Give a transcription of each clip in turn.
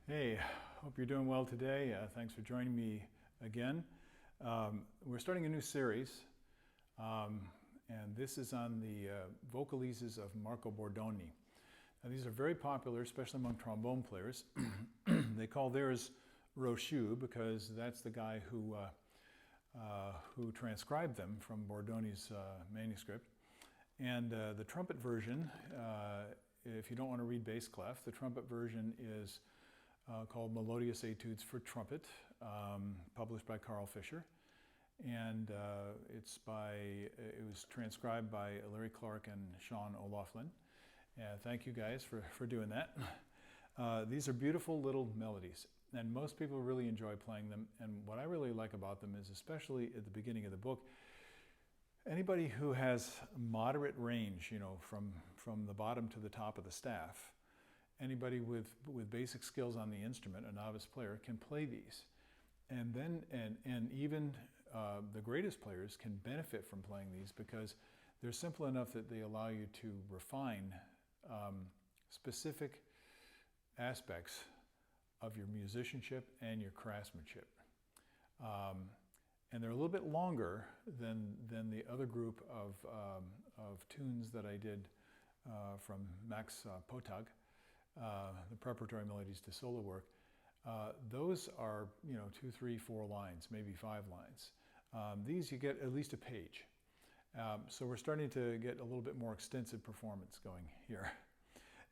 Hey, hope you're doing well today. Thanks for joining me again. We're starting a new series, and this is on the vocalises of Marco Bordogni. Now, these are very popular, especially among trombone players. They call theirs Rochu because that's the guy who transcribed them from Bordogni's manuscript. And the trumpet version, if you don't want to read bass clef, the trumpet version is called Melodious Etudes for Trumpet, published by Carl Fischer. And it was transcribed by Larry Clark and Sean O'Loughlin. Thank you guys for doing that. These are beautiful little melodies, and most people really enjoy playing them. And what I really like about them is, especially at the beginning of the book, anybody who has moderate range, you know, from the bottom to the top of the staff, anybody with basic skills on the instrument, a novice player, can play these. And then, and even the greatest players can benefit from playing these because they're simple enough that they allow you to refine specific aspects of your musicianship and your craftsmanship. And they're a little bit longer than the other group of tunes that I did from Max Potag, the preparatory melodies to solo work. Those are, 2, 3, 4 lines, maybe 5 lines. These you get at least a page. So we're starting to get a little bit more extensive performance going here.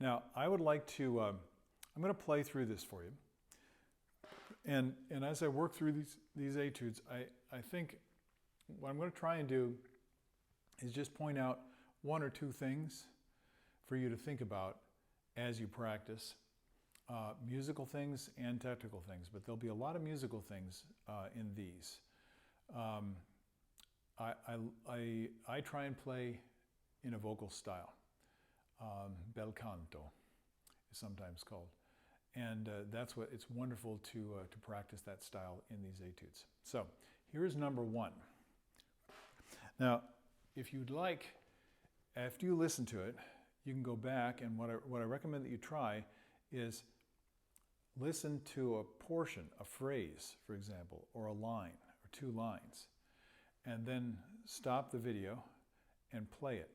Now, I would like to, I'm going to play through this for you. And as I work through these etudes, I think what I'm going to try and do is just point out 1 or 2 things for you to think about as you practice, musical things and technical things, but there'll be a lot of musical things in these. I try and play in a vocal style. Bel canto is sometimes called. And that's what it's wonderful to practice that style in these etudes. So here's number 1. Now, if you'd like, after you listen to it, you can go back, and what I recommend that you try is listen to a portion, a phrase, for example, or a line, or 2 lines, and then stop the video and play it.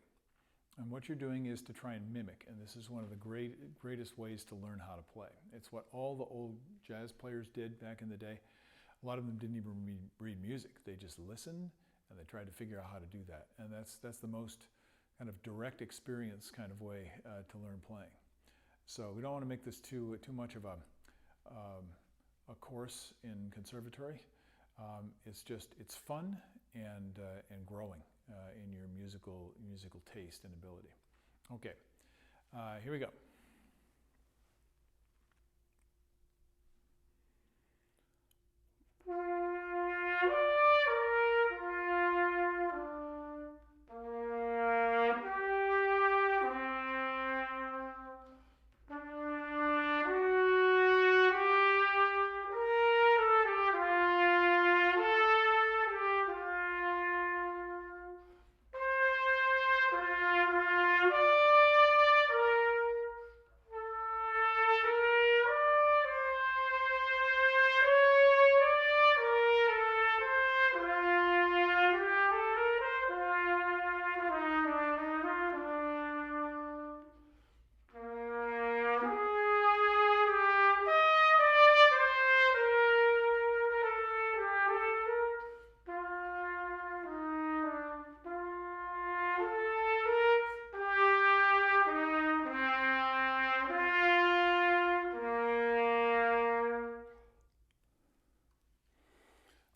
And what you're doing is to try and mimic, and this is one of the greatest ways to learn how to play. It's what all the old jazz players did back in the day. A lot of them didn't even read music. They just listened, and they tried to figure out how to do that. And that's the most kind of direct experience kind of way to learn playing. So we don't want to make this too much of a course in conservatory. It's fun and growing in your musical taste and ability. Okay, here we go.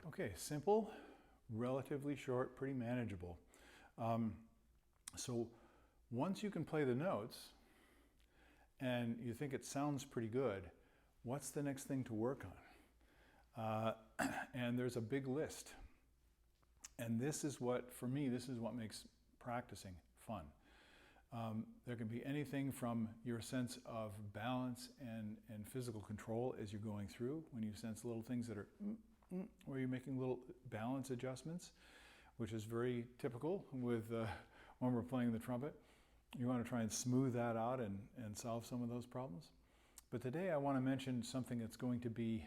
Okay, simple, relatively short, pretty manageable. So once you can play the notes and you think it sounds pretty good, what's the next thing to work on? And there's a big list. And this is what, for me, this is what makes practicing fun. There can be anything from your sense of balance and physical control as you're going through, when you sense little things that are where you're making little balance adjustments, which is very typical with when we're playing the trumpet. You want to try and smooth that out and solve some of those problems. But today I want to mention something that's going to be,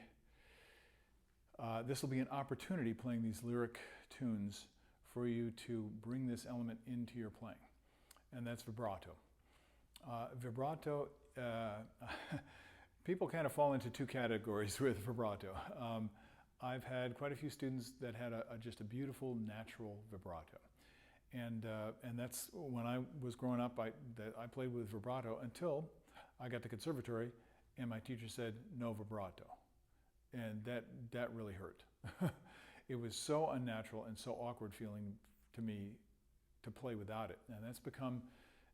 this will be an opportunity playing these lyric tunes for you to bring this element into your playing, and that's vibrato. Vibrato, people kind of fall into two categories with vibrato. I've had quite a few students that had just a beautiful natural vibrato. And that's when I was growing up, I played with vibrato until I got to conservatory and my teacher said, no vibrato. And that really hurt. It was so unnatural and so awkward feeling to me to play without it. And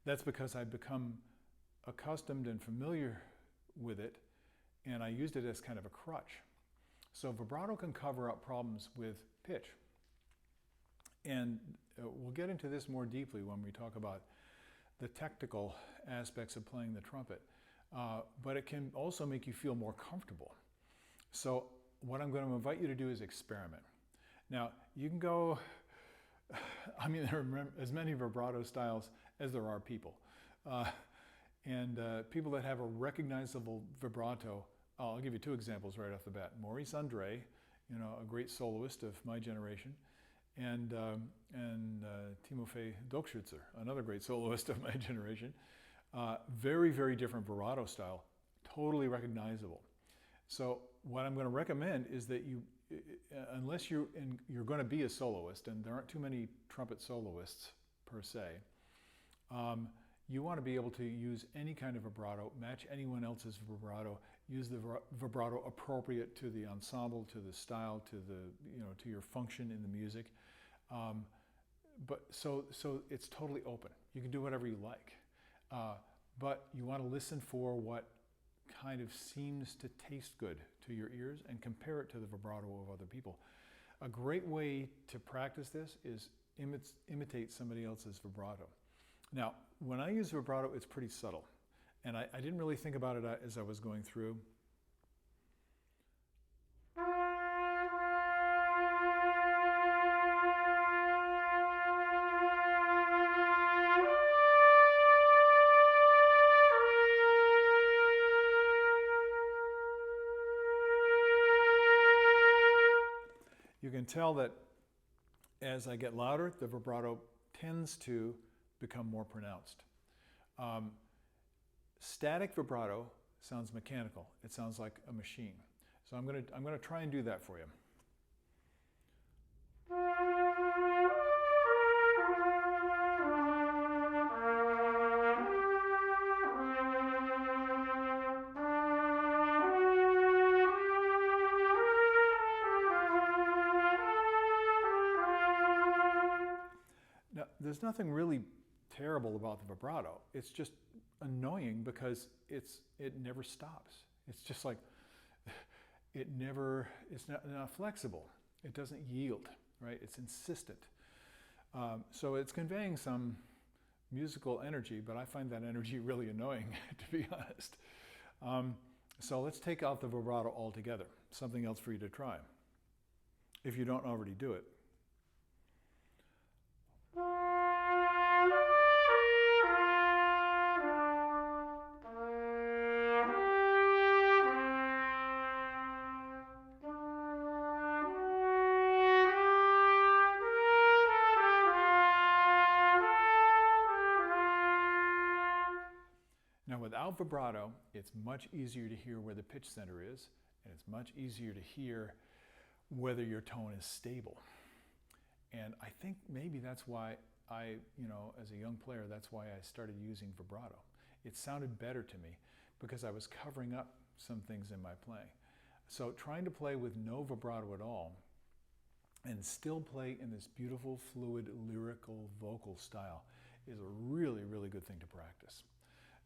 that's because I've become accustomed and familiar with it, and I used it as kind of a crutch. So vibrato can cover up problems with pitch. And we'll get into this more deeply when we talk about the technical aspects of playing the trumpet. But it can also make you feel more comfortable. So what I'm going to invite you to do is experiment. Now, you can go, I mean, there are as many vibrato styles as there are people. And people that have a recognizable vibrato, I'll give you two examples right off the bat. Maurice Andre, a great soloist of my generation, and Timofey Dokshitzer, another great soloist of my generation. Very, very different vibrato style, totally recognizable. So what I'm going to recommend is that you, unless you're going to be a soloist, and there aren't too many trumpet soloists per se, you want to be able to use any kind of vibrato, match anyone else's vibrato, use the vibrato appropriate to the ensemble, to the style, to the to your function in the music. But so it's totally open. You can do whatever you like, but you want to listen for what kind of seems to taste good to your ears and compare it to the vibrato of other people. A great way to practice this is imitate somebody else's vibrato. Now, when I use vibrato, it's pretty subtle, and I didn't really think about it as I was going through. You can tell that as I get louder, the vibrato tends to become more pronounced. Static vibrato sounds mechanical. It sounds like a machine. So I'm going to try and do that for you. Now, there's nothing really terrible about the vibrato. It's just annoying because it never stops. It's just like it's not flexible. It doesn't yield, right? It's insistent. So it's conveying some musical energy, but I find that energy really annoying, to be honest. So let's take out the vibrato altogether. Something else for you to try, if you don't already do it. Now, without vibrato, it's much easier to hear where the pitch center is, and it's much easier to hear whether your tone is stable. And I think maybe that's why as a young player, that's why I started using vibrato. It sounded better to me because I was covering up some things in my playing. So trying to play with no vibrato at all and still play in this beautiful, fluid, lyrical, vocal style is a really, really good thing to practice.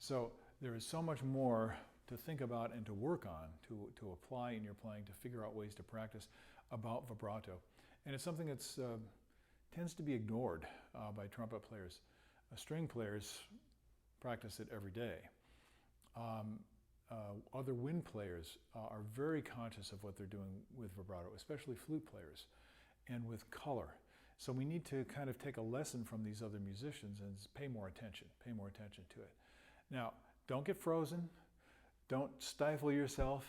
So there is so much more to think about and to work on, to apply in your playing, to figure out ways to practice about vibrato. And it's something that tends to be ignored by trumpet players. String players practice it every day. Other wind players are very conscious of what they're doing with vibrato, especially flute players, and with color. So we need to kind of take a lesson from these other musicians and pay more attention to it. Now, don't get frozen. Don't stifle yourself.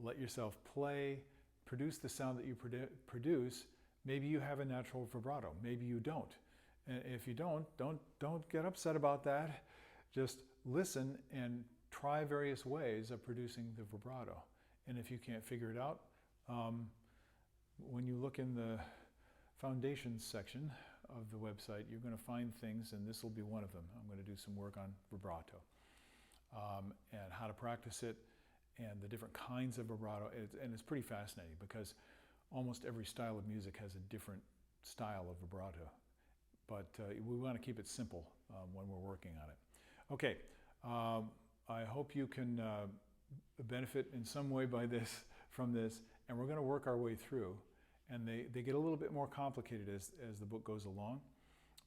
Let yourself play. Produce the sound that you produce. Maybe you have a natural vibrato. Maybe you don't. And if you don't get upset about that. Just listen and try various ways of producing the vibrato. And if you can't figure it out, when you look in the foundations section of the website, you're going to find things, and this will be one of them. I'm going to do some work on vibrato and how to practice it and the different kinds of vibrato. And it's pretty fascinating because almost every style of music has a different style of vibrato. But we want to keep it simple when we're working on it. Okay, I hope you can benefit in some way from this, and we're going to work our way through. And they get a little bit more complicated as the book goes along,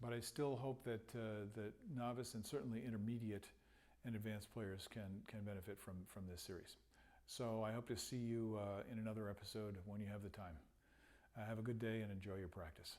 but I still hope that novice and certainly intermediate and advanced players can benefit from this series. So I hope to see you in another episode when you have the time. Have a good day and enjoy your practice.